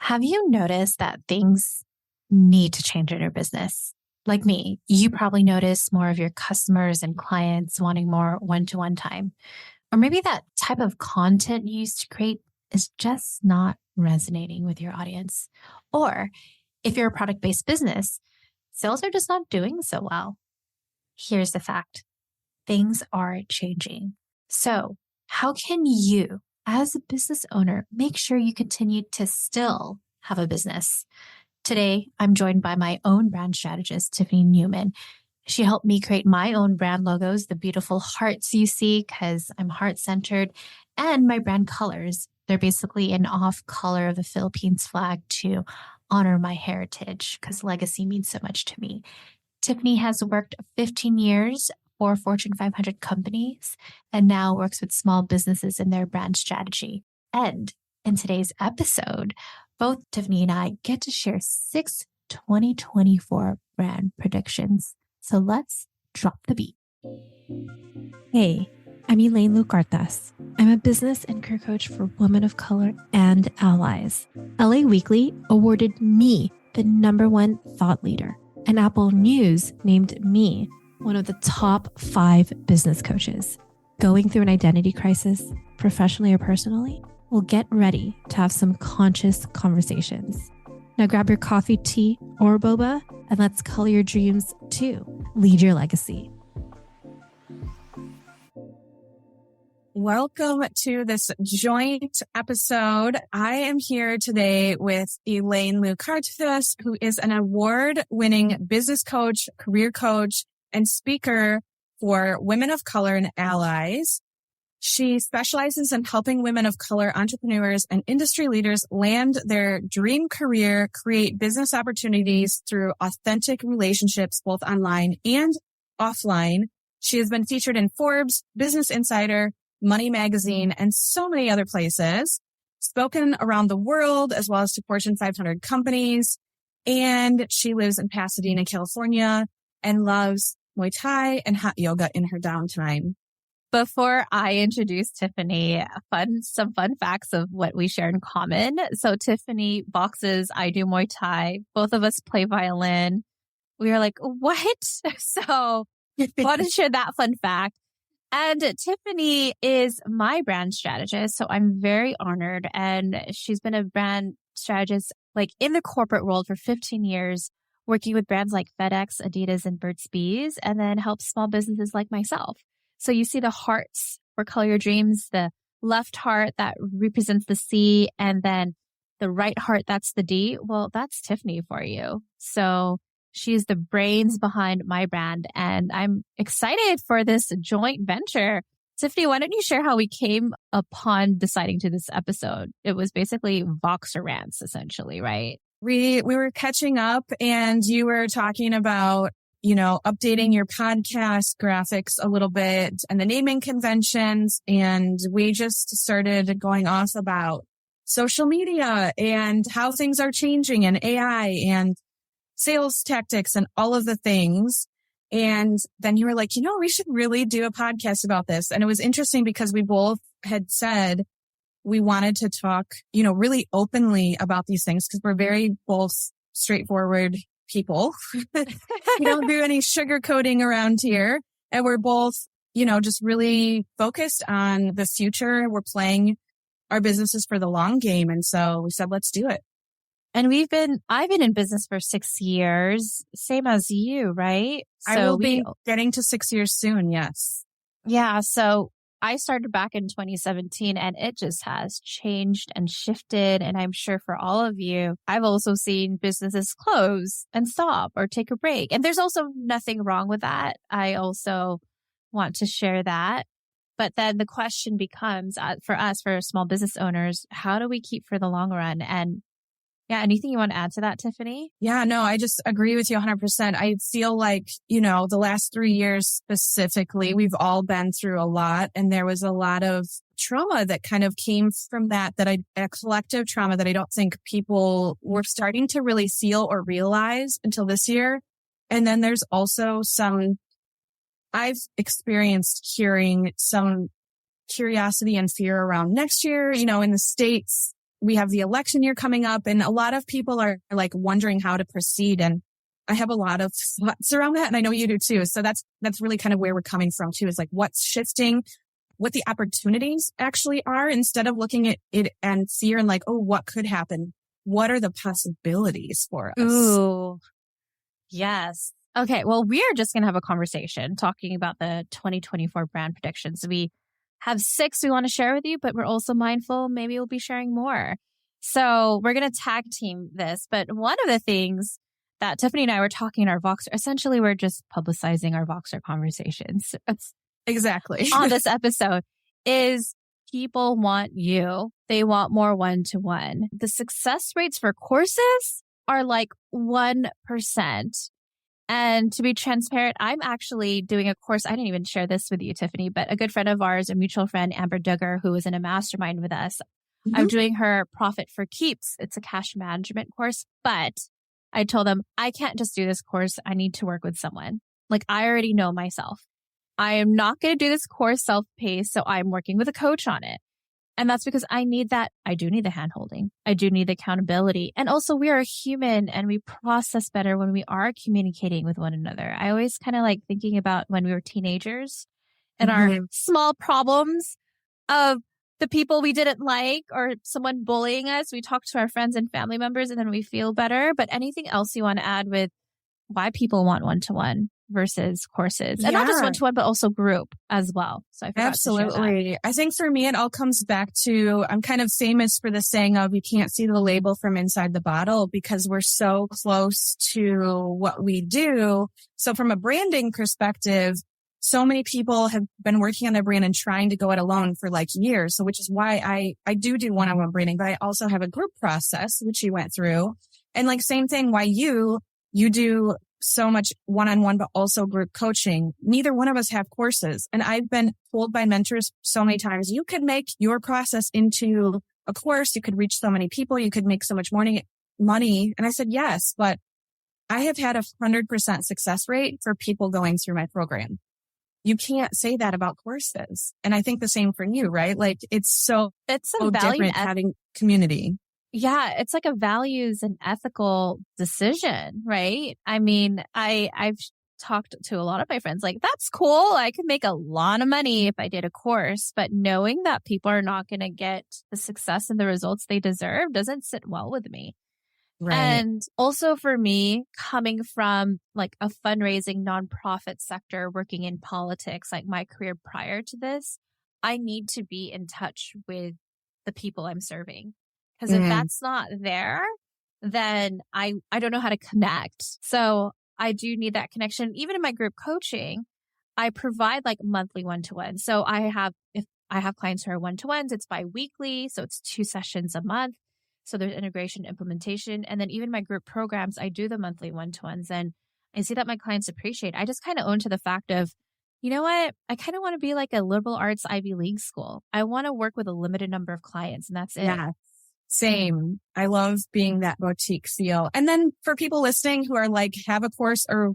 Have you noticed that things need to change in your business? Like me, you probably notice more of your customers and clients wanting more one-to-one time. Or maybe that type of content you used to create is just not resonating with your audience. Or if you're a product-based business, sales are just not doing so well. Here's the fact. Things are changing. So how can you, as a business owner, make sure you continue to still have a business? Today, I'm joined by my own brand strategist, Tiffany Newman. She helped me create my own brand logos, the beautiful hearts you see, because I'm heart-centered, and my brand colors. They're basically an off color of the Philippines flag to honor my heritage, because legacy means so much to me. Tiffany has worked 15 years for Fortune 500 companies and now works with small businesses in their brand strategy. And in today's episode, both Tiffany and I get to share 6 2024 brand predictions. So let's drop the beat. Hey, I'm Elaine Lucartas. I'm a business and career coach for women of color and allies. LA Weekly awarded me the #1 thought leader, and Apple News named me one of the top 5 business coaches. Going through an identity crisis, professionally or personally? Well, get ready to have some conscious conversations. Now grab your coffee, tea, or boba, and let's color your dreams too. Lead your legacy. Welcome to this joint episode. I am here today with Elaine Lucartas, who is an award-winning business coach, career coach, and speaker for women of color and allies. She specializes in helping women of color entrepreneurs and industry leaders land their dream career, create business opportunities through authentic relationships, both online and offline. She has been featured in Forbes, Business Insider, Money Magazine, and so many other places, spoken around the world as well as to Fortune 500 companies. And she lives in Pasadena, California, and loves Muay Thai and hot yoga in her downtime. Before I introduce Tiffany, some fun facts of what we share in common. So Tiffany boxes, I do Muay Thai. Both of us play violin. We are like, what? So want to share that fun fact. And Tiffany is my brand strategist. So I'm very honored. And she's been a brand strategist like in the corporate world for 15 years, working with brands like FedEx, Adidas, and Burt's Bees, and then helps small businesses like myself. So you see the hearts for Color Your Dreams, the left heart that represents the C, and then the right heart, that's the D. Well, that's Tiffany for you. So she's the brains behind my brand, and I'm excited for this joint venture. Tiffany, why don't you share how we came upon deciding to this episode? It was basically Voxer rants, essentially, right? We were catching up and you were talking about, updating your podcast graphics a little bit and the naming conventions. And we just started going off about social media and how things are changing and AI and sales tactics and all of the things. And then you were like, we should really do a podcast about this. And it was interesting because we both had said we wanted to talk, really openly about these things because we're very both straightforward people. We don't do any sugarcoating around here. And we're both, just really focused on the future. We're playing our businesses for the long game. And so we said, let's do it. And I've been in business for 6 years, same as you, right? So I will be getting to 6 years soon. Yes. Yeah. So I started back in 2017 and it just has changed and shifted. And I'm sure for all of you, I've also seen businesses close and stop or take a break. And there's also nothing wrong with that. I also want to share that. But then the question becomes for us, for small business owners, how do we keep for the long run? And yeah, anything you want to add to that, Tiffany? Yeah, no, I just agree with you 100%. I feel like, the last 3 years specifically, we've all been through a lot. And there was a lot of trauma that kind of came from a collective trauma that I don't think people were starting to really feel or realize until this year. And then there's also I've experienced hearing some curiosity and fear around next year, in the States. we have the election year coming up, and a lot of people are like wondering how to proceed. And I have a lot of thoughts around that. And I know you do too. So that's really kind of where we're coming from too, is like what's shifting, what the opportunities actually are, instead of looking at it and fear and like, oh, what could happen? What are the possibilities for us? Ooh, yes. Okay. Well, we are just going to have a conversation talking about the 2024 brand predictions. We have 6 we want to share with you, but we're also mindful maybe we'll be sharing more. So we're going to tag team this. But one of the things that Tiffany and I were talking in our Voxer, essentially we're just publicizing our Voxer conversations. It's Exactly. on this episode is people want you. They want more one-to-one. The success rates for courses are like 1%. And to be transparent, I'm actually doing a course. I didn't even share this with you, Tiffany, but a good friend of ours, a mutual friend, Amber Duggar, who was in a mastermind with us. I'm doing her Profit for Keeps. It's a cash management course, but I told them I can't just do this course. I need to work with someone. Like I already know myself. I am not going to do this course self-paced, so I'm working with a coach on it. And that's because I need that. I do need the hand-holding. I do need the accountability. And also we are human and we process better when we are communicating with one another. I always kind of like thinking about when we were teenagers and our small problems of the people we didn't like or someone bullying us. We talk to our friends and family members and then we feel better. But anything else you want to add with why people want one-to-one versus courses, and not just one-to-one, but also group as well. So I forgot to share that. I think for me, it all comes back to, I'm kind of famous for the saying of you can't see the label from inside the bottle because we're so close to what we do. So from a branding perspective, so many people have been working on their brand and trying to go it alone for like years. So which is why I do one-on-one branding, but I also have a group process, which you went through. And like same thing, why you do so much one-on-one, but also group coaching. Neither one of us have courses. And I've been told by mentors so many times, you could make your process into a course. You could reach so many people. You could make so much money. And I said, yes, but I have had 100% success rate for people going through my program. You can't say that about courses. And I think the same for you, right? Like it's a different having community. Yeah, it's like a values and ethical decision, right? I mean, I've talked to a lot of my friends like, that's cool. I could make a lot of money if I did a course, but knowing that people are not going to get the success and the results they deserve doesn't sit well with me. Right. And also for me, coming from like a fundraising nonprofit sector, working in politics, like my career prior to this, I need to be in touch with the people I'm serving. Because if that's not there, then I don't know how to connect. So I do need that connection. Even in my group coaching, I provide like monthly one-to-one. So if I have clients who are one-to-ones, it's bi-weekly. So it's 2 sessions a month. So there's integration, implementation. And then even my group programs, I do the monthly one-to-ones. And I see that my clients appreciate. I just kind of own to the fact of, you know what? I kind of want to be like a liberal arts Ivy League school. I want to work with a limited number of clients and that's it. Yeah. Same. I love being that boutique feel. And then for people listening who are like, have a course or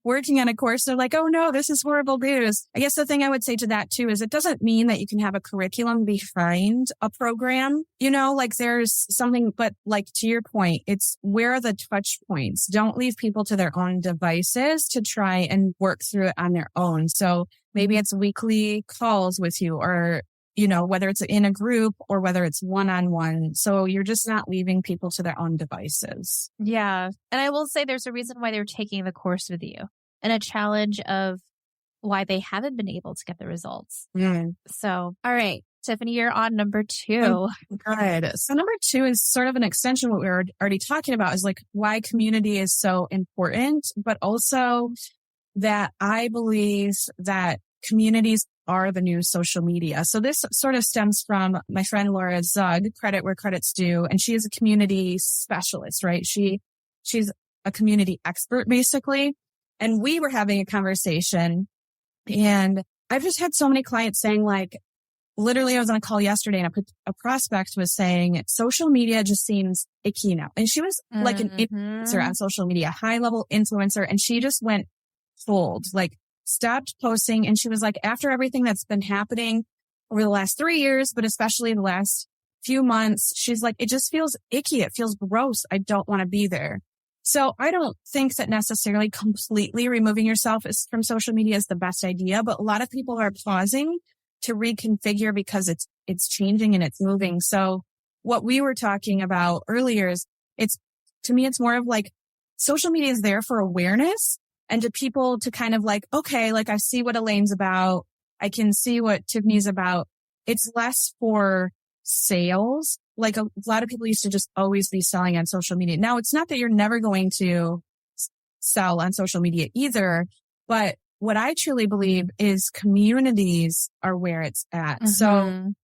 working on a course, they're like, oh no, this is horrible news. I guess the thing I would say to that too is it doesn't mean that you can have a curriculum behind a program. You know, like there's something, but like to your point, it's where are the touch points? Don't leave people to their own devices to try and work through it on their own. So maybe it's weekly calls with you or you know, whether it's in a group or whether it's one-on-one. So you're just not leaving people to their own devices. Yeah. And I will say there's a reason why they're taking the course with you and a challenge of why they haven't been able to get the results. So, all right, Tiffany, you're on number 2. Good. So number 2 is sort of an extension of what we were already talking about is like why community is so important, but also that I believe that communities are the new social media. So this sort of stems from my friend Laura Zug, credit where credit's due. And she is a community specialist, right? She's a community expert basically. And we were having a conversation and I've just had so many clients saying like, literally I was on a call yesterday and a prospect was saying social media just seems icky now. And she was like an influencer on social media, high level influencer. And she just went cold, like stopped posting. And she was like, after everything that's been happening over the last 3 years, but especially the last few months, she's like, it just feels icky. It feels gross. I don't want to be there. So I don't think that necessarily completely removing yourself from social media is the best idea, but a lot of people are pausing to reconfigure because it's changing and it's moving. So what we were talking about earlier is to me, it's more of like social media is there for awareness and to people to kind of like, okay, like I see what Elaine's about. I can see what Tiffany's about. It's less for sales. Like a lot of people used to just always be selling on social media. Now, it's not that you're never going to sell on social media either, but what I truly believe is communities are where it's at. So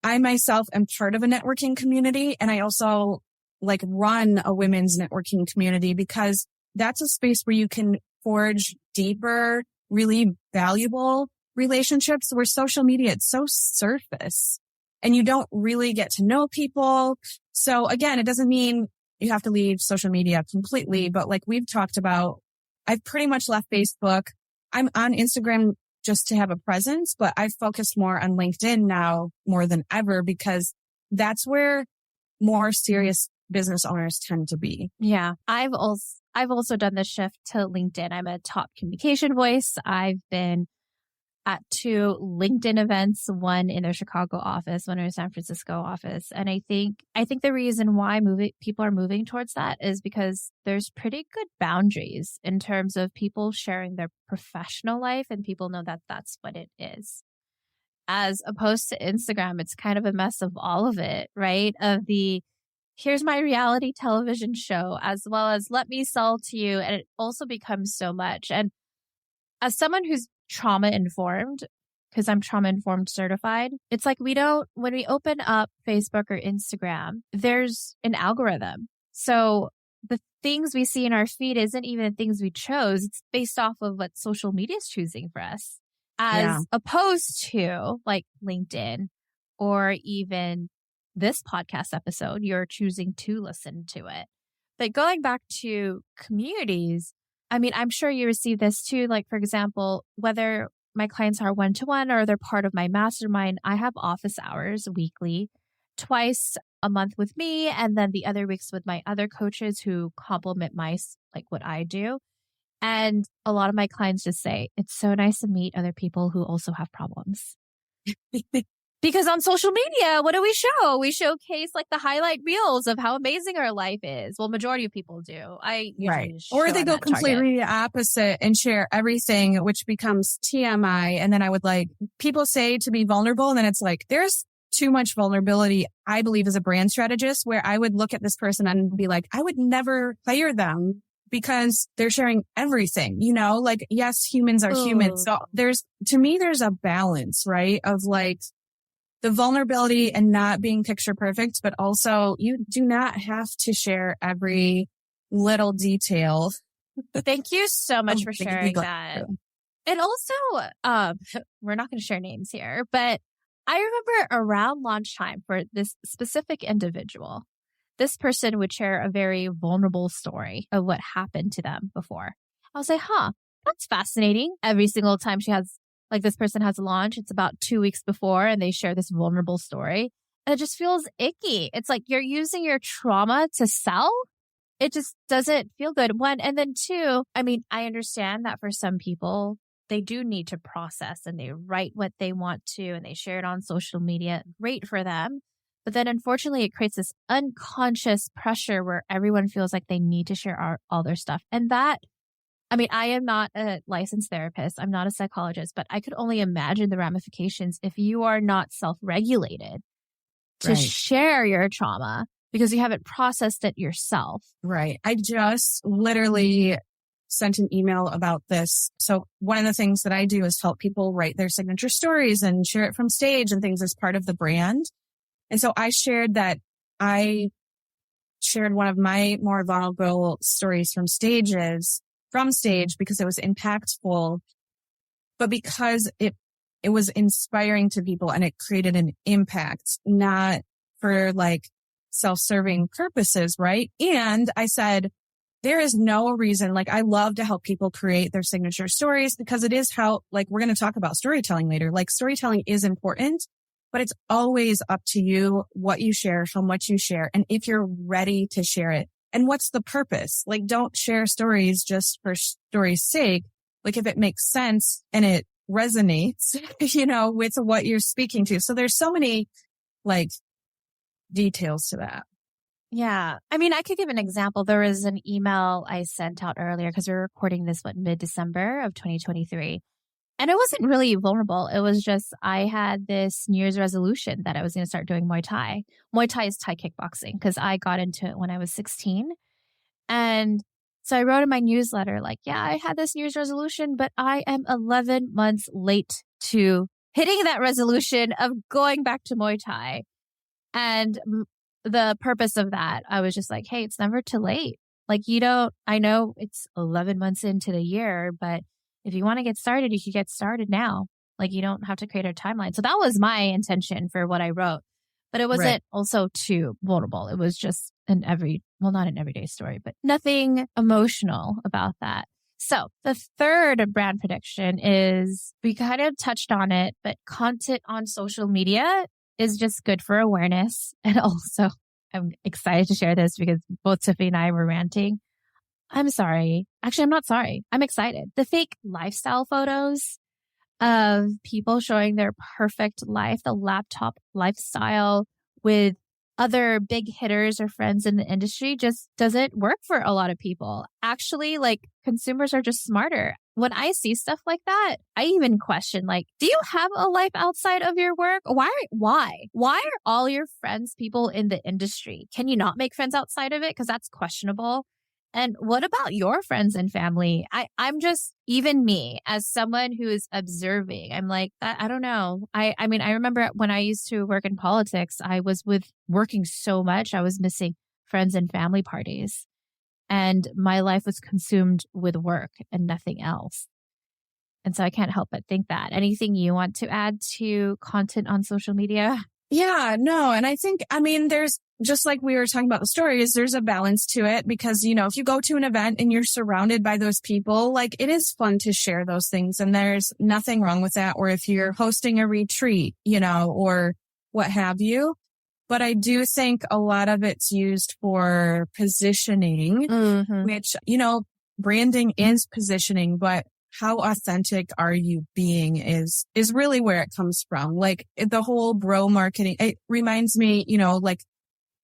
I myself am part of a networking community, and I also like run a women's networking community because that's a space where you can forge deeper, really valuable relationships where social media, it's so surface and you don't really get to know people. So again, it doesn't mean you have to leave social media completely, but like we've talked about, I've pretty much left Facebook. I'm on Instagram just to have a presence, but I've focused more on LinkedIn now more than ever because that's where more serious business owners tend to be. Yeah. I've also done the shift to LinkedIn. I'm a top communication voice. I've been at 2 LinkedIn events, one in their Chicago office, one in their San Francisco office. And I think the reason why people are moving towards that is because there's pretty good boundaries in terms of people sharing their professional life and people know that that's what it is. As opposed to Instagram, it's kind of a mess of all of it, right? Of the, here's my reality television show, as well as let me sell to you. And it also becomes so much. And as someone who's trauma informed, because I'm trauma informed certified, it's like when we open up Facebook or Instagram, there's an algorithm. So the things we see in our feed isn't even the things we chose. It's based off of what social media is choosing for us, as opposed to like LinkedIn or even this podcast episode, you're choosing to listen to it. But going back to communities, I mean, I'm sure you receive this too. Like, for example, whether my clients are one-to-one or they're part of my mastermind, I have office hours weekly, twice a month with me, and then the other weeks with my other coaches who complement what I do. And a lot of my clients just say, it's so nice to meet other people who also have problems. Because on social media, what do we show? We showcase like the highlight reels of how amazing our life is. Well, majority of people do. Or they go completely opposite and share everything, which becomes TMI. And then people say to be vulnerable. And then it's like, there's too much vulnerability, I believe, as a brand strategist, where I would look at this person and be like, I would never hire them because they're sharing everything, like, yes, humans are humans. So there's a balance, right? Of like, the vulnerability and not being picture perfect, but also you do not have to share every little detail. Thank you so much for sharing that. And also, we're not going to share names here, but I remember around launch time for this specific individual, this person would share a very vulnerable story of what happened to them before. I was like, that's fascinating. Every single time this person has a launch, it's about 2 weeks before and they share this vulnerable story. And it just feels icky. It's like you're using your trauma to sell. It just doesn't feel good. 1. And then 2, I mean, I understand that for some people, they do need to process and they write what they want to and they share it on social media. Great for them. But then unfortunately, it creates this unconscious pressure where everyone feels like they need to share all their stuff. And I am not a licensed therapist. I'm not a psychologist, but I could only imagine the ramifications if you are not self-regulated to share your trauma because you haven't processed it yourself. Right. I just literally sent an email about this. So one of the things that I do is help people write their signature stories and share it from stage and things as part of the brand. And so I shared one of my more vulnerable stories from stage because it was impactful, but because it was inspiring to people and it created an impact, not for like self-serving purposes, right? And I said, there is no reason, like I love to help people create their signature stories because it is how, like we're going to talk about storytelling later, like storytelling is important, but it's always up to you what you share, how much you share, and if you're ready to share it. And what's the purpose? Like, don't share stories just for story's sake. Like, if it makes sense and it resonates, with what you're speaking to. So there's so many like details to that. Yeah. I mean, I could give an example. There was an email I sent out earlier because we were recording this, mid-December of 2023. And it wasn't really vulnerable. It was just, I had this New Year's resolution that I was going to start doing Muay Thai. Muay Thai is Thai kickboxing because I got into it when I was 16. And so I wrote in my newsletter, like, yeah, I had this New Year's resolution, but I am 11 months late to hitting that resolution of going back to Muay Thai. And the purpose of that, I was just like, hey, it's never too late. Like, I know it's 11 months into the year, but if you want to get started, you can get started now. Like, you don't have to create a timeline. So that was my intention for what I wrote. But it wasn't also too vulnerable. It was just not an everyday story, but nothing emotional about that. So the third brand prediction is, we kind of touched on it, but content on social media is just good for awareness. And also, I'm excited to share this because both Tiffany and I were ranting. I'm sorry. Actually, I'm not sorry. I'm excited. The fake lifestyle photos of people showing their perfect life, the laptop lifestyle with other big hitters or friends in the industry, just doesn't work for a lot of people. Actually, like, consumers are just smarter. When I see stuff like that, I even question, like, do you have a life outside of your work? Why are all your friends people in the industry? Can you not make friends outside of it? Because that's questionable. And what about your friends and family? I'm just, even me, as someone who is observing, I'm like, I don't know. I mean, I remember when I used to work in politics, I was working so much, I was missing friends and family parties. And my life was consumed with work and nothing else. And so I can't help but think that. Anything you want to add to content on social media? Yeah, no. And I think, there's, just like we were talking about the stories, there's a balance to it because, if you go to an event and you're surrounded by those people, like, it is fun to share those things and there's nothing wrong with that. Or if you're hosting a retreat, or what have you. But I do think a lot of it's used for positioning, which, branding is positioning, but how authentic are you being is really where it comes from. Like, the whole bro marketing, it reminds me, like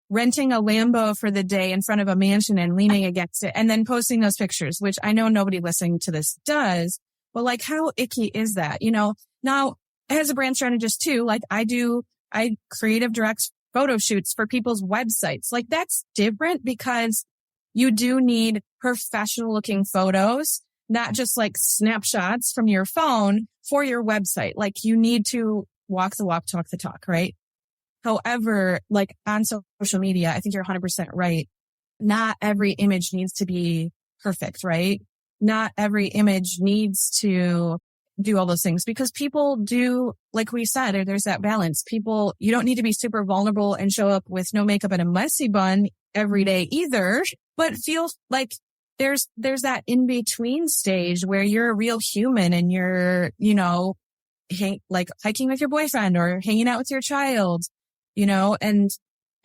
renting a Lambo for the day in front of a mansion and leaning against it and then posting those pictures, which I know nobody listening to this does, but like, how icky is that? Now as a brand strategist too, like I creative direct photo shoots for people's websites. Like, that's different because you do need professional looking photos, not just like snapshots from your phone for your website. Like, you need to walk the walk, talk the talk, right? However, like, on social media, I think you're 100% right. Not every image needs to be perfect, right? Not every image needs to do all those things because people do, like we said, or there's that balance. People, you don't need to be super vulnerable and show up with no makeup and a messy bun every day either, but feel like there's that in between stage where you're a real human and you're, like hiking with your boyfriend or hanging out with your child, and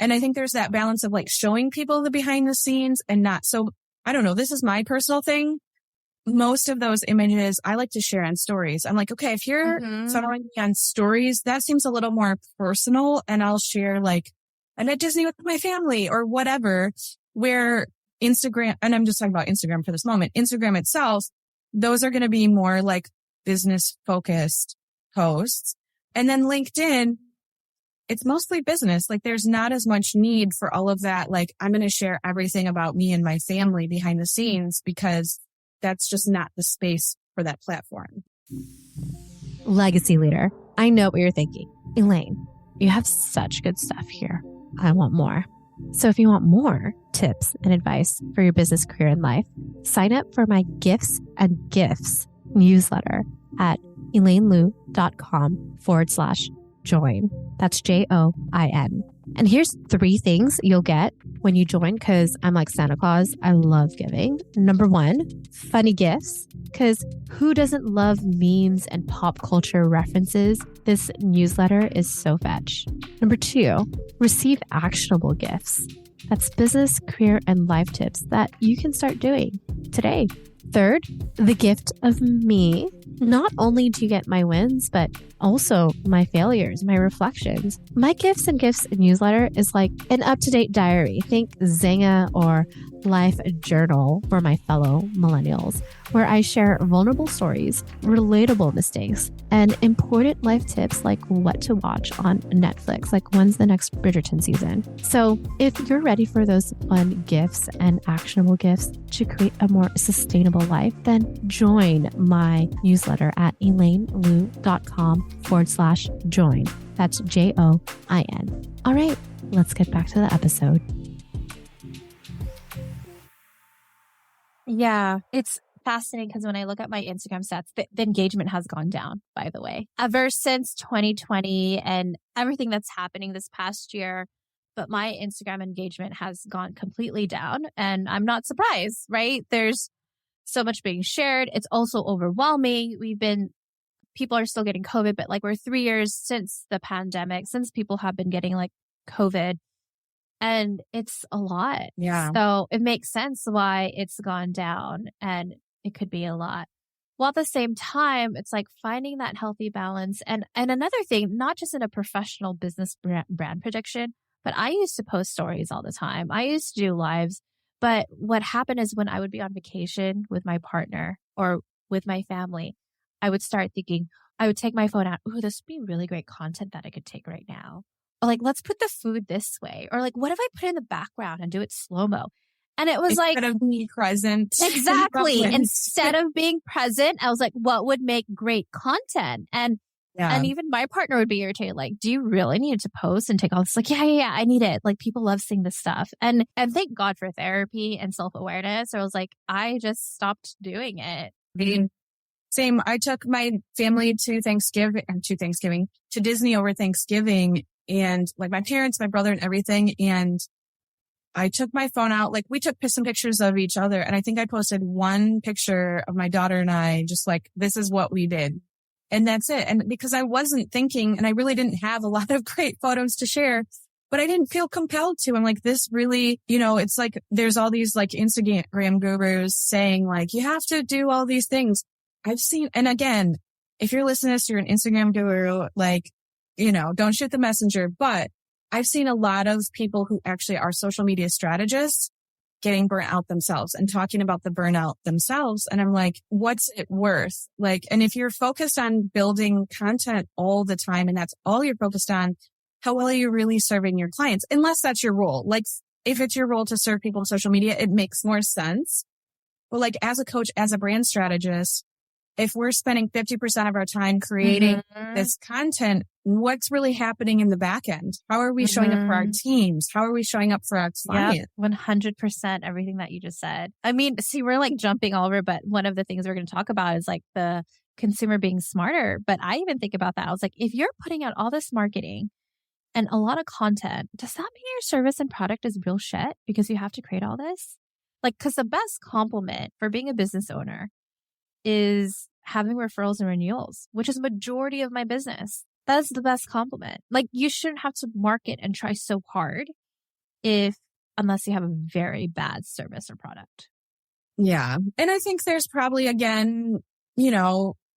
I think there's that balance of like showing people the behind the scenes and not. So I don't know. This is my personal thing. Most of those images I like to share on stories. I'm like, okay, if you're following me on stories, that seems a little more personal. And I'll share like, I'm at Disney with my family or whatever, where Instagram, and I'm just talking about Instagram for this moment, Instagram itself, those are going to be more like business focused posts. And then LinkedIn, it's mostly business. Like, there's not as much need for all of that. Like, I'm going to share everything about me and my family behind the scenes because that's just not the space for that platform. Legacy leader, I know what you're thinking. Elaine, you have such good stuff here. I want more. So if you want more tips and advice for your business, career, and life, sign up for my Gifts and Gifts newsletter at elainelu.com/join. That's JOIN. And here's 3 things you'll get when you join, because I'm like Santa Claus. I love giving. Number 1, funny gifts, because who doesn't love memes and pop culture references? This newsletter is so fetch. Number 2, receive actionable gifts. That's business, career, and life tips that you can start doing today. Third, the gift of me. Not only do you get my wins, but also my failures, my reflections. My gifts and gifts newsletter is like an up-to-date diary. Think Zanga or Life Journal for my fellow millennials, where I share vulnerable stories, relatable mistakes, and important life tips like what to watch on Netflix, like when's the next Bridgerton season. So if you're ready for those fun gifts and actionable gifts to create a more sustainable life, then join my newsletter at elainelu.com/join. That's JOIN. All right, let's get back to the episode. Yeah, it's fascinating because when I look at my Instagram stats, the engagement has gone down, by the way, ever since 2020 and everything that's happening this past year. But my Instagram engagement has gone completely down, and I'm not surprised, right? There's so much being shared. It's also overwhelming. People are still getting COVID, but like we're 3 years since the pandemic, since people have been getting like COVID. And it's a lot. Yeah. So it makes sense why it's gone down, and it could be a lot. While at the same time, it's like finding that healthy balance. And another thing, not just in a professional business brand prediction, but I used to post stories all the time. I used to do lives. But what happened is when I would be on vacation with my partner or with my family, I would start thinking, I would take my phone out. Ooh, this would be really great content that I could take right now. Or like, let's put the food this way. Or like, what if I put it in the background and do it slow-mo? And it was Instead of being present. Exactly. Instead of being present, I was like, what would make great content? And even my partner would be irritated. Like, do you really need to post and take all this? Like, yeah, I need it. Like, people love seeing this stuff. And thank God for therapy and self-awareness. Or I was like, I just stopped doing it. Same. I took my family to Disney over Thanksgiving. And like my parents, my brother and everything. And I took my phone out, like we took some pictures of each other. And I think I posted one picture of my daughter and I, just like, this is what we did. And that's it. And because I wasn't thinking, and I really didn't have a lot of great photos to share, but I didn't feel compelled to. I'm like, this really, it's like, there's all these like Instagram gurus saying like, you have to do all these things. I've seen, and again, if you're listening to this, you're an Instagram guru, like, don't shoot the messenger. But I've seen a lot of people who actually are social media strategists getting burnt out themselves and talking about the burnout themselves. And I'm like, what's it worth? Like, and if you're focused on building content all the time and that's all you're focused on, how well are you really serving your clients? Unless that's your role. Like if it's your role to serve people on social media, it makes more sense. But like as a coach, as a brand strategist, if we're spending 50% of our time creating this content, what's really happening in the back end? How are we showing up for our teams? How are we showing up for our clients? 100% everything that you just said. I mean, see, we're like jumping over, but one of the things we're going to talk about is like the consumer being smarter. But I even think about that. I was like, if you're putting out all this marketing and a lot of content, does that mean your service and product is real shit because you have to create all this? Like, because the best compliment for being a business owner is having referrals and renewals, which is majority of my business. That's the best compliment. Like you shouldn't have to market and try so hard unless you have a very bad service or product. Yeah. And I think there's probably, again,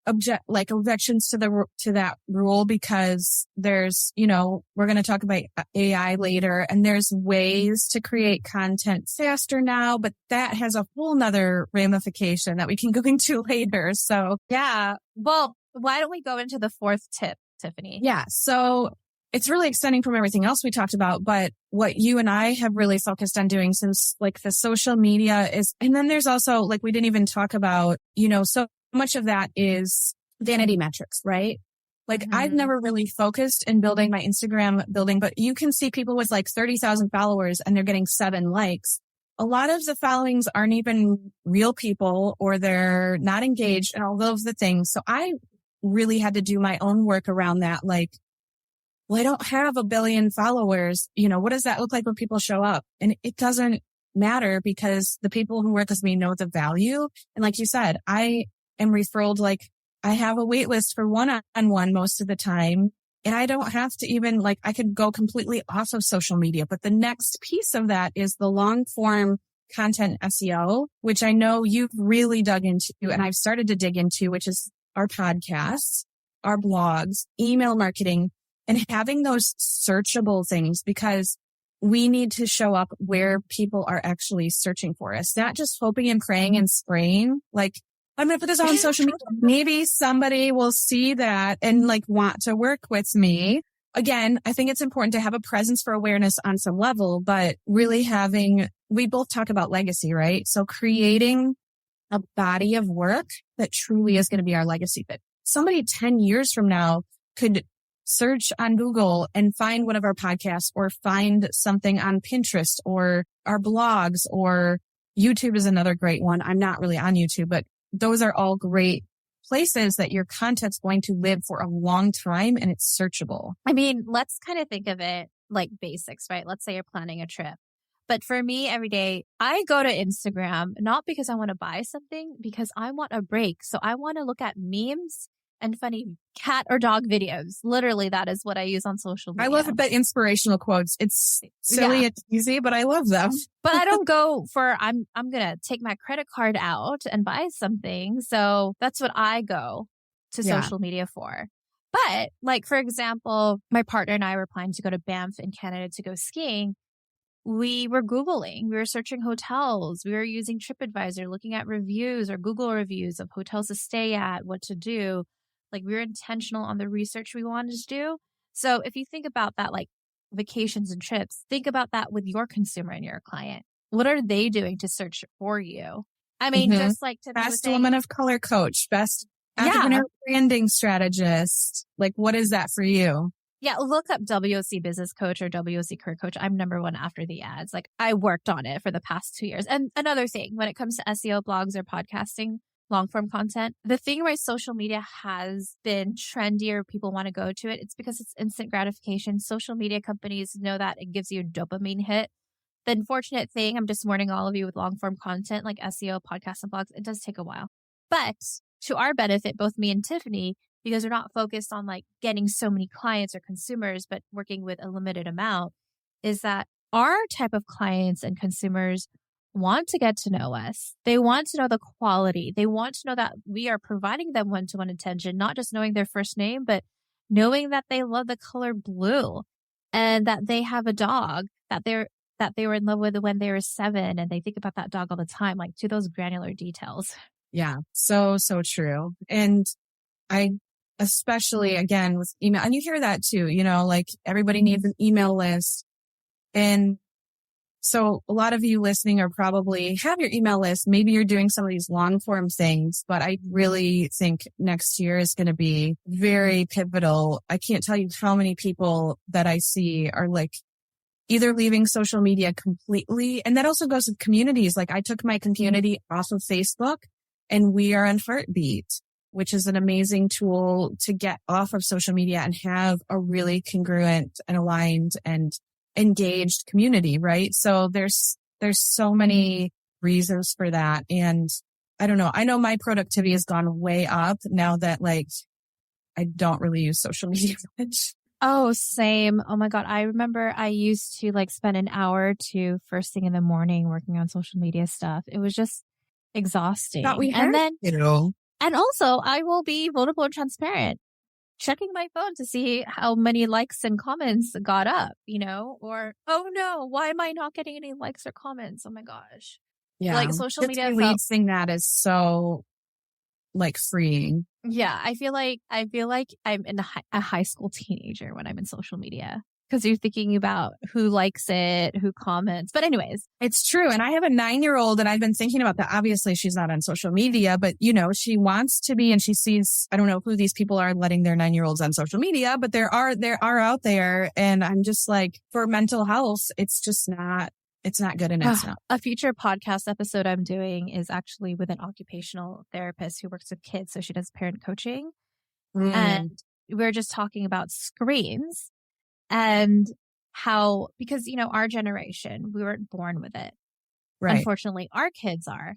objections to that rule because there's, we're going to talk about AI later and there's ways to create content faster now, but that has a whole nother ramification that we can go into later. So yeah. Well, why don't we go into the 4th tip, Tiffany? Yeah. So it's really extending from everything else we talked about, but what you and I have really focused on doing since like the social media is, and then there's also like, we didn't even talk about, so much of that is vanity metrics, right? Like I've never really focused in building my Instagram but you can see people with like 30,000 followers and they're getting 7 likes. A lot of the followings aren't even real people or they're not engaged and all of the things. So I really had to do my own work around that. Like, well, I don't have a billion followers. What does that look like when people show up? And it doesn't matter because the people who work with me know the value. And like you said, I am referred, like I have a wait list for one-on-one most of the time. And I don't have to even I could go completely off of social media. But the next piece of that is the long form content SEO, which I know you've really dug into and I've started to dig into, which is our podcasts, our blogs, email marketing, and having those searchable things, because we need to show up where people are actually searching for us, not just hoping and praying and spraying. Like, I'm going to put this on social media. Maybe somebody will see that and want to work with me. Again, I think it's important to have a presence for awareness on some level, but really we both talk about legacy, right? So creating a body of work that truly is going to be our legacy, that somebody 10 years from now could search on Google and find one of our podcasts or find something on Pinterest or our blogs, or YouTube is another great one. I'm not really on YouTube, but those are all great places that your content's going to live for a long time and it's searchable. I mean, let's kind of think of it like basics, right? Let's say you're planning a trip. But for me, every day, I go to Instagram, not because I want to buy something, because I want a break. So I want to look at memes and funny cat or dog videos. Literally, that is what I use on social media. I love the inspirational quotes. It's silly, It's easy, but I love them. But I don't go for, I'm going to take my credit card out and buy something. So that's what I go to social media for. But for example, my partner and I were planning to go to Banff in Canada to go skiing. We were Googling, we were searching hotels, we were using TripAdvisor, looking at reviews or Google reviews of hotels to stay at, what to do. We were intentional on the research we wanted to do. So if you think about that, vacations and trips, think about that with your consumer and your client. What are they doing to search for you? I mean, just like Tiffany was best saying, woman of color coach, best entrepreneur branding strategist. What is that for you? Yeah, look up WOC Business Coach or WOC Career Coach. I'm number one after the ads. I worked on it for the past 2 years. And another thing, when it comes to SEO, blogs, or podcasting, long form content, the thing why social media has been trendier, people want to go to it, it's because it's instant gratification. Social media companies know that it gives you a dopamine hit. The unfortunate thing, I'm just warning all of you with long form content like SEO, podcasts, and blogs, it does take a while. But to our benefit, both me and Tiffany, because we're not focused on getting so many clients or consumers, but working with a limited amount, is that our type of clients and consumers want to get to know us. They want to know the quality. They want to know that we are providing them one-to-one attention, not just knowing their first name, but knowing that they love the color blue and that they have a dog that they were in love with when they were 7 and they think about that dog all the time, to those granular details. Yeah, so true. And I especially, again, with email, and you hear that too, everybody needs an email list. And so a lot of you listening are probably have your email list. Maybe you're doing some of these long form things, but I really think next year is going to be very pivotal. I can't tell you how many people that I see are either leaving social media completely. And that also goes with communities. I took my community off of Facebook and we are on Heartbeat, which is an amazing tool to get off of social media and have a really congruent and aligned and engaged community, right? So there's so many reasons for that. And I don't know. I know my productivity has gone way up now that I don't really use social media much. Oh, same. Oh my God. I remember I used to spend an hour or two first thing in the morning working on social media stuff. It was just exhausting. And also I will be vulnerable and transparent, checking my phone to see how many likes and comments got up, or, oh no, why am I not getting any likes or comments? Oh my gosh. Yeah. Social media. Releasing that is so freeing. Yeah. I feel like I'm in a high school teenager when I'm in social media. Because you're thinking about who likes it, who comments. But anyways. It's true. And I have a 9-year-old and I've been thinking about that. Obviously, she's not on social media, but she wants to be and she sees, I don't know who these people are letting their 9-year-olds on social media, but there are out there. And I'm just for mental health, it's not good enough. A future podcast episode I'm doing is actually with an occupational therapist who works with kids. So she does parent coaching. And we're just talking about screens. and how, because, our generation, we weren't born with it. Right. Unfortunately, our kids are.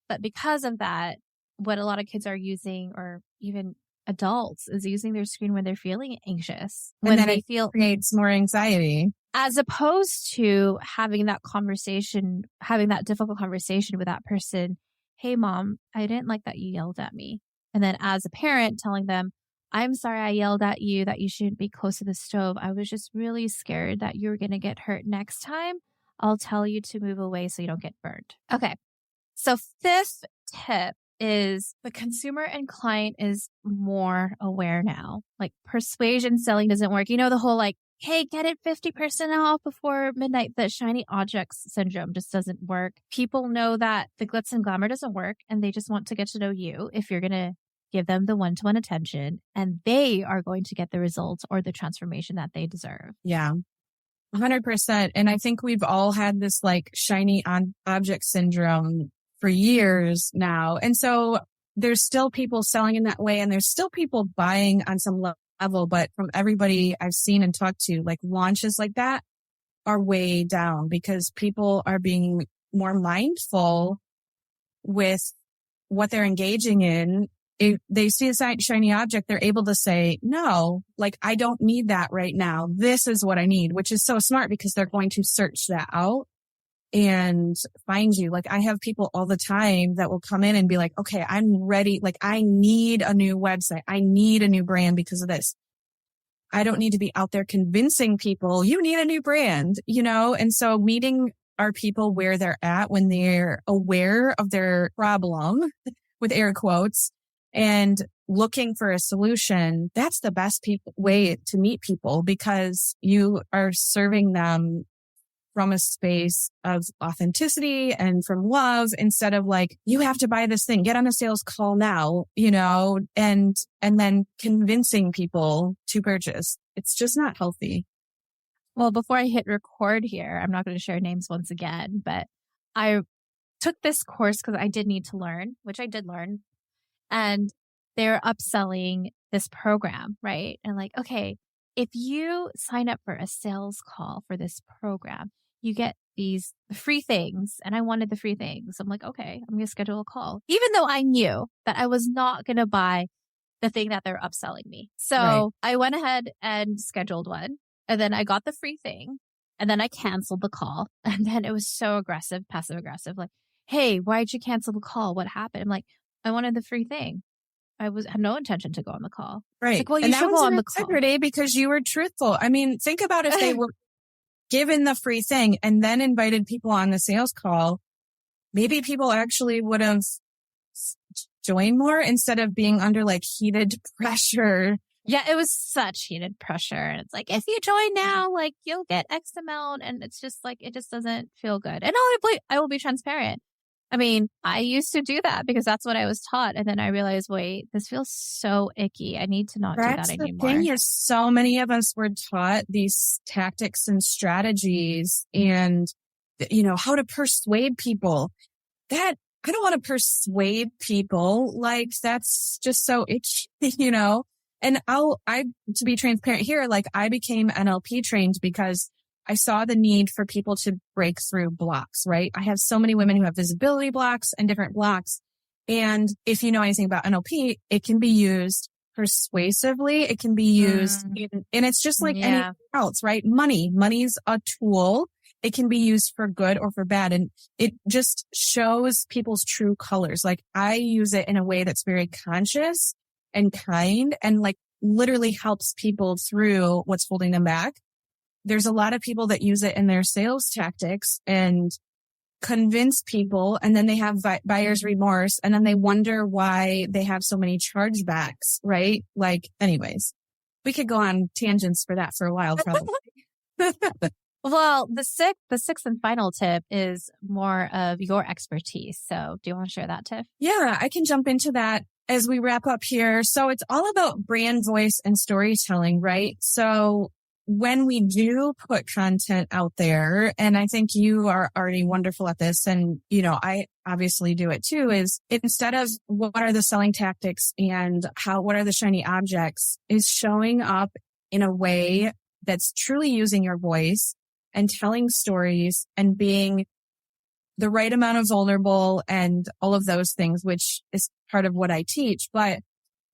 But because of that, what a lot of kids are using, or even adults, is using their screen when they're feeling anxious, And when then they it creates more anxiety. as opposed to having that conversation, having that difficult conversation with that person. Hey, mom, I didn't like that you yelled at me. And then as a parent telling them, I'm sorry I yelled at you, that you shouldn't be close to the stove. I was just really scared that you were going to get hurt next time. I'll tell you to move away so you don't get burned. Okay. So fifth tip is the consumer and client is more aware now. Like persuasion selling doesn't work. The whole hey, get it 50% off before midnight. The shiny objects syndrome just doesn't work. People know that the glitz and glamour doesn't work, and they just want to get to know you if you're going to give them the one-to-one attention, and they are going to get the results or the transformation that they deserve. Yeah. 100%. And I think we've all had this shiny object syndrome for years now. And so there's still people selling in that way, and there's still people buying on some level, but from everybody I've seen and talked to, launches like that are way down because people are being more mindful with what they're engaging in. If they see a shiny object, they're able to say, no, I don't need that right now. This is what I need, which is so smart because they're going to search that out and find you. I have people all the time that will come in and be like, okay, I'm ready. I need a new website. I need a new brand because of this. I don't need to be out there convincing people you need a new brand, And so meeting our people where they're at when they're aware of their problem with air quotes and looking for a solution, that's the best way to meet people because you are serving them from a space of authenticity and from love instead of you have to buy this thing, get on a sales call now, and then convincing people to purchase. It's just not healthy. Well, before I hit record here, I'm not going to share names once again, but I took this course because I did need to learn, which I did learn. And they're upselling this program, right? And okay, if you sign up for a sales call for this program, you get these free things. And I wanted the free things. I'm like, okay, I'm going to schedule a call, even though I knew that I was not going to buy the thing that they're upselling me. So Right. I went ahead and scheduled one, and then I got the free thing, and then I canceled the call. And then it was so aggressive, passive aggressive, hey, why'd you cancel the call? What happened? I'm I wanted the free thing. I had no intention to go on the call. Right. Well, you and should that go was on an the call. integrity because you were truthful. I mean, think about if they were given the free thing and then invited people on the sales call, maybe people actually would have joined more instead of being under heated pressure. Yeah, it was such heated pressure. And it's if you join now, you'll get X amount. And it's just it just doesn't feel good. And I will be transparent. I mean, I used to do that because that's what I was taught. And then I realized, wait, this feels so icky. I need to not do that anymore. That's the thing is so many of us were taught these tactics and strategies and, how to persuade people. That I don't want to persuade people. That's just so itchy, And to be transparent here, I became NLP trained because I saw the need for people to break through blocks, right? I have so many women who have visibility blocks and different blocks. And if you know anything about NLP, it can be used persuasively. It can be used, and it's just anything else, right? Money's a tool. It can be used for good or for bad. And it just shows people's true colors. I use it in a way that's very conscious and kind and literally helps people through what's holding them back. There's a lot of people that use it in their sales tactics and convince people, and then they have buyer's remorse, and then they wonder why they have so many chargebacks, right? Anyways, we could go on tangents for that for a while, probably. Well, the sixth and final tip is more of your expertise. So do you want to share that, Tiff? Yeah, I can jump into that as we wrap up here. So it's all about brand voice and storytelling, right? So when we do put content out there, and I think you are already wonderful at this, and, I obviously do it too, is instead of what are the selling tactics and what are the shiny objects, is showing up in a way that's truly using your voice and telling stories and being the right amount of vulnerable and all of those things, which is part of what I teach. But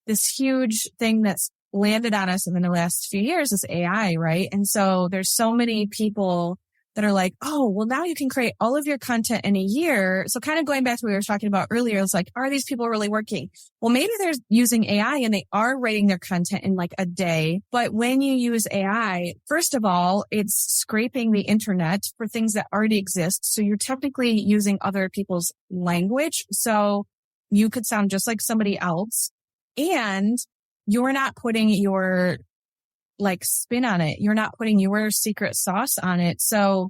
this huge thing that's landed on us in the last few years is AI, right? And so there's so many people that are like, oh, well, now you can create all of your content in a year. So kind of going back to what we were talking about earlier, it's like, are these people really working? Well, maybe they're using AI and they are writing their content in like a day. But when you use AI, first of all, it's scraping the internet for things that already exist. So you're technically using other people's language. So you could sound just like somebody else. And you're not putting your like spin on it. You're not putting your secret sauce on it. So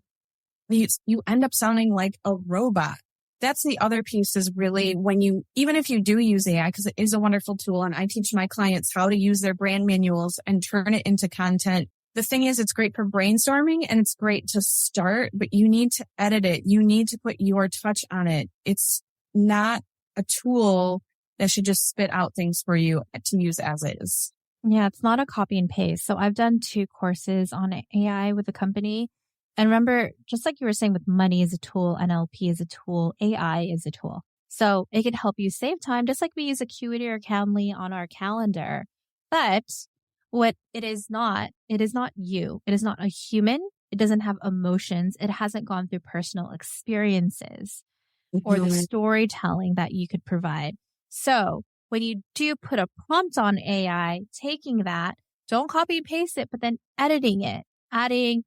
you end up sounding like a robot. That's the other piece is really when even if you do use AI, because it is a wonderful tool and I teach my clients how to use their brand manuals and turn it into content. The thing is, it's great for brainstorming and it's great to start, but you need to edit it. You need to put your touch on it. It's not a tool that should just spit out things for you to use as is. Yeah, it's not a copy and paste. So I've done 2 courses on AI with a company. And remember, just like you were saying with money is a tool, NLP is a tool, AI is a tool. So it can help you save time, just like we use Acuity or Calendly on our calendar. But what it is not you. It is not a human. It doesn't have emotions. It hasn't gone through personal experiences or the storytelling that you could provide. So when you do put a prompt on AI, taking that, don't copy and paste it, but then editing it, adding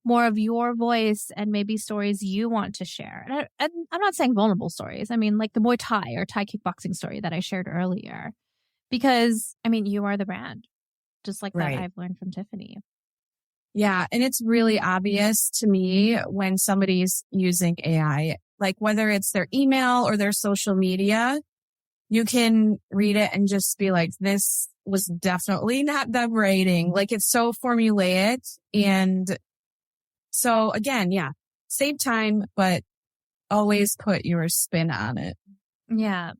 more of your voice and maybe stories you want to share. And I'm not saying vulnerable stories. I mean, like the Muay Thai or Thai kickboxing story that I shared earlier, because I mean, you are the brand, just like that I've learned from Tiffany. Yeah. And it's really obvious to me when somebody's using AI, like whether it's their email or their social media, you can read it and just be like, this was definitely not them writing. Like it's so formulaic. And so again, yeah, save time, but always put your spin on it. Yeah.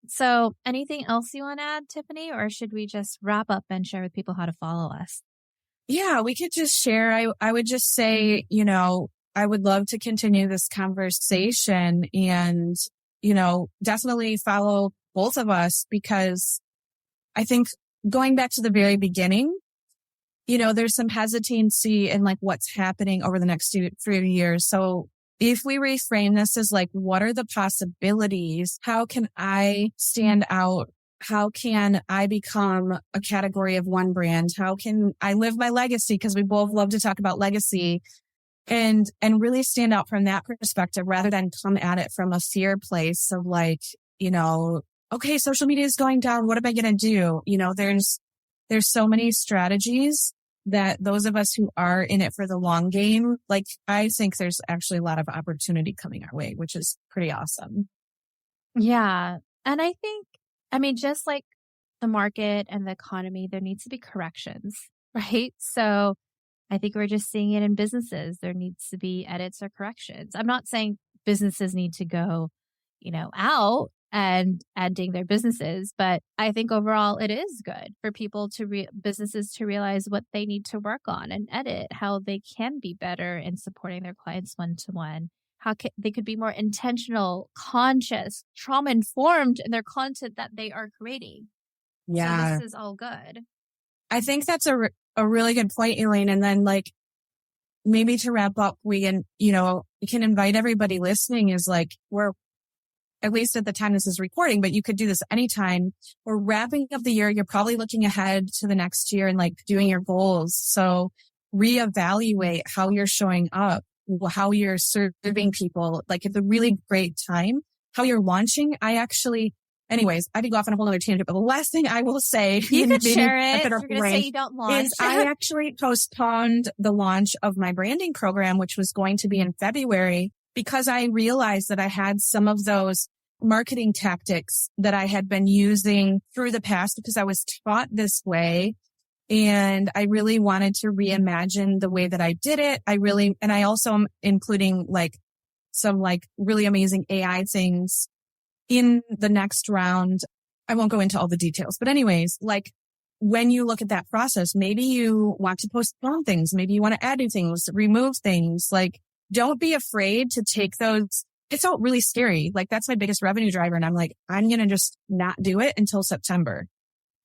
So anything else you want to add, Tiffany, or should we just wrap up and share with people how to follow us? Yeah, we could just share. I would just say, I would love to continue this conversation and, definitely follow both of us, because I think going back to the very beginning, there's some hesitancy in like what's happening over the next few years. So if we reframe this as like, what are the possibilities? How can I stand out? How can I become a category of one brand? How can I live my legacy? Because we both love to talk about legacy and really stand out from that perspective rather than come at it from a fear place of like, okay, social media is going down. What am I going to do? There's so many strategies that those of us who are in it for the long game, like I think there's actually a lot of opportunity coming our way, which is pretty awesome. Yeah. And I think, just like the market and the economy, there needs to be corrections, right? So I think we're just seeing it in businesses. There needs to be edits or corrections. I'm not saying businesses need to go, out and ending their businesses, but I think overall it is good for people businesses to realize what they need to work on and edit, how they can be better in supporting their clients one-to-one. They could be more intentional, conscious, trauma-informed in their content that they are creating. Yeah. So this is all good. I think that's a really good point, Elaine. And then like, maybe to wrap up, we can invite everybody listening is like, we're, at least at the time this is recording, but you could do this anytime. We're wrapping up the year. You're probably looking ahead to the next year and like doing your goals. So reevaluate how you're showing up, how you're serving people, like it's a really great time, how you're launching. Anyways, I could go off on a whole other tangent, but the last thing I will say, you could share it. You're going to say you don't launch. Is I actually postponed the launch of my branding program, which was going to be in February, because I realized that I had some of those marketing tactics that I had been using through the past because I was taught this way. And I really wanted to reimagine the way that I did it. And I also am including like some like really amazing AI things in the next round. I won't go into all the details, but anyways, like when you look at that process, maybe you want to postpone things. Maybe you want to add new things, remove things. Like, don't be afraid to take those. It's all really scary. Like, that's my biggest revenue driver. And I'm like, I'm going to just not do it until September.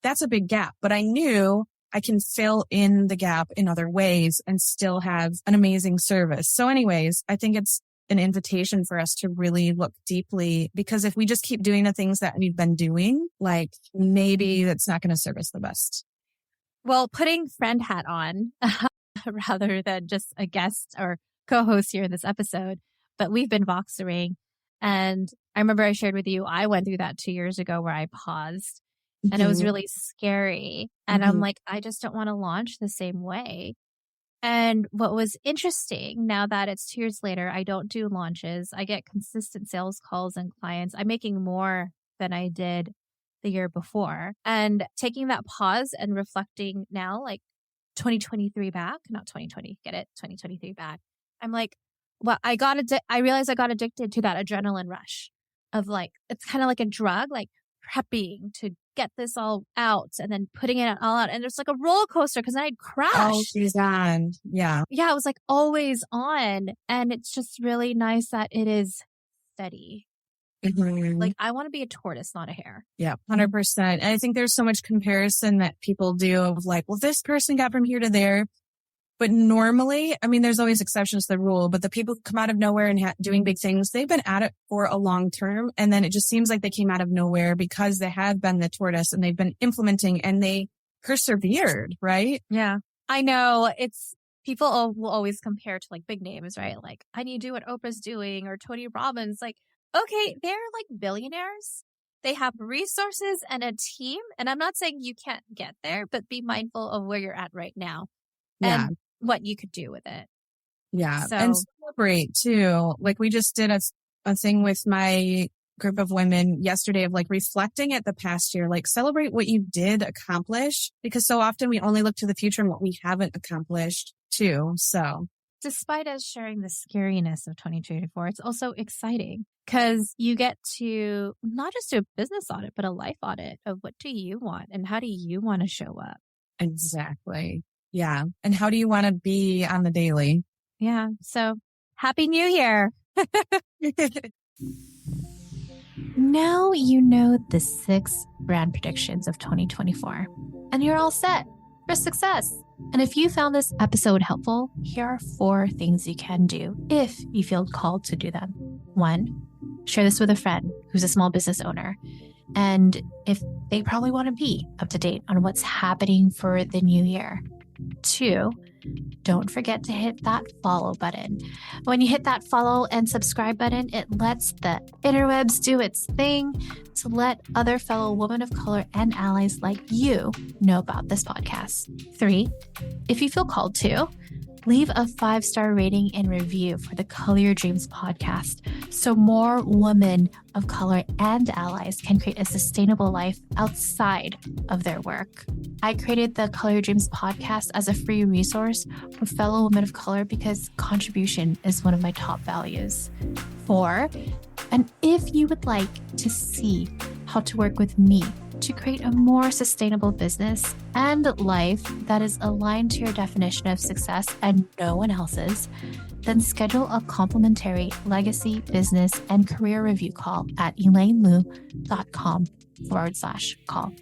That's a big gap, but I knew I can fill in the gap in other ways and still have an amazing service. So anyways, I think it's an invitation for us to really look deeply, because if we just keep doing the things that we've been doing, like, maybe that's not going to serve us the best. Well, putting friend hat on rather than just a guest or co-host here in this episode, but we've been Voxering. And I remember I shared with you, I went through that 2 years ago where I paused and it was really scary. And I'm like, I just don't want to launch the same way. And what was interesting, now that it's 2 years later, I don't do launches. I get consistent sales calls and clients. I'm making more than I did the year before. And taking that pause and reflecting now, like 2023 back, not 2020, get it? 2023 back. I'm like, well, I realized I got addicted to that adrenaline rush of like, it's kind of like a drug, like prepping to get this all out and then putting it all out. And it's like a roller coaster because I'd crash. Oh, she's on. Yeah. Yeah. It was like always on. And it's just really nice that it is steady. Like, I want to be a tortoise, not a hare. Yeah, 100%. And I think there's so much comparison that people do of like, well, this person got from here to there. But normally, I mean, there's always exceptions to the rule, but the people who come out of nowhere and doing big things, they've been at it for a long term. And then it just seems like they came out of nowhere because they have been the tortoise and they've been implementing and they persevered, right? Yeah, I know. It's people will always compare to like big names, right? Like, I need to do what Oprah's doing or Tony Robbins. Like, okay, they're like billionaires. They have resources and a team. And I'm not saying you can't get there, but be mindful of where you're at right now. Yeah. And what you could do with it. Yeah. So, and celebrate too. Like, we just did a thing with my group of women yesterday of like reflecting at the past year, like celebrate what you did accomplish, because so often we only look to the future and what we haven't accomplished too. So despite us sharing the scariness of 2024, it's also exciting because you get to not just do a business audit, but a life audit of what do you want and how do you want to show up? Exactly. Yeah. And how do you want to be on the daily? Yeah. So Happy New Year. Now you know the 6 brand predictions of 2024, and you're all set for success. And if you found this episode helpful, here are 4 things you can do if you feel called to do them. 1, share this with a friend who's a small business owner. And if they probably want to be up to date on what's happening for the new year. 2, don't forget to hit that follow button. When you hit that follow and subscribe button, it lets the interwebs do its thing to let other fellow women of color and allies like you know about this podcast. 3, if you feel called to, leave a 5-star rating and review for the Color Your Dreams podcast so more women of color and allies can create a sustainable life outside of their work. I created the Color Your Dreams podcast as a free resource for fellow women of color because contribution is one of my top values. 4, and if you would like to see how to work with me to create a more sustainable business and life that is aligned to your definition of success and no one else's, then schedule a complimentary legacy, business, and career review call at elainelu.com/call.